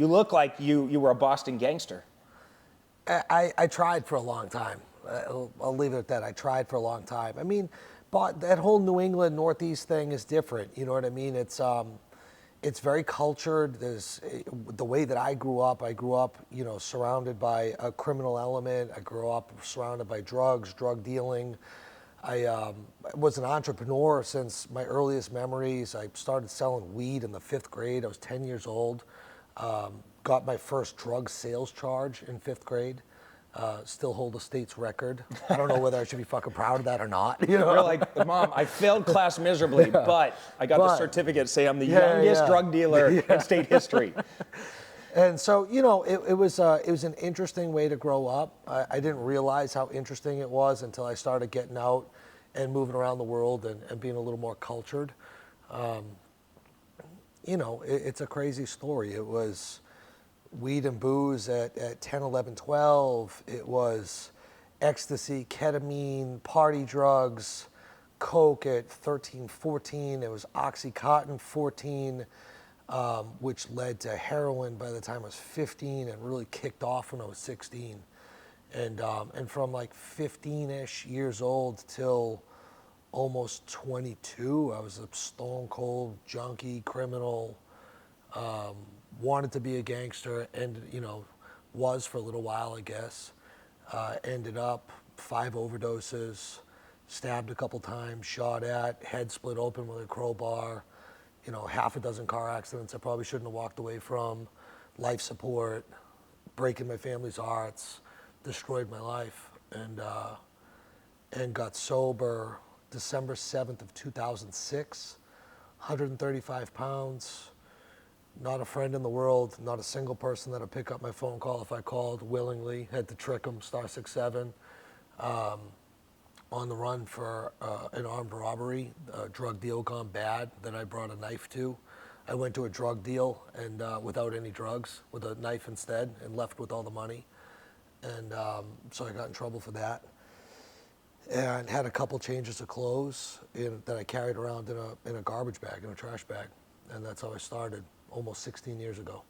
You look like you were a Boston gangster. I tried for a long time. I'll leave it at that. I tried for a long time. I mean, but that whole New England Northeast thing is different. You know what I mean? It's very cultured. There's the way that I grew up, you know, surrounded by a criminal element. I grew up surrounded by drugs, drug dealing. I was an entrepreneur since my earliest memories. I started selling weed in the 5th grade. I was 10 years old. Got my first drug sales charge in 5th grade. Still hold the state's record. I don't know whether I should be fucking proud of that or not. You know? You're like, Mom, I failed class miserably, but I got the certificate to say I'm the youngest drug dealer in state history. And so, you know, it was an interesting way to grow up. I didn't realize how interesting it was until I started getting out and moving around the world and being a little more cultured. You know, it's a crazy story. It was weed and booze at 10, 11, 12. It was ecstasy, ketamine, party drugs, coke at 13, 14. It was Oxycontin 14, which led to heroin by the time I was 15 and really kicked off when I was 16. And from like 15-ish years old till almost 22, I was a stone cold junkie, criminal, wanted to be a gangster, and you know, was for a little while, I guess. Ended up 5 overdoses, stabbed a couple times, shot at, head split open with a crowbar, you know, half a dozen car accidents I probably shouldn't have walked away from, life support, breaking my family's hearts, destroyed my life, and got sober December 7th of 2006, 135 pounds, not a friend in the world, not a single person that'd pick up my phone call if I called willingly, had to trick them, *67, on the run for an armed robbery, a drug deal gone bad that I brought a knife to. I went to a drug deal and without any drugs, with a knife instead, and left with all the money. And so I got in trouble for that. And had a couple changes of clothes that I carried around in a garbage bag, in a trash bag. And that's how I started almost 16 years ago.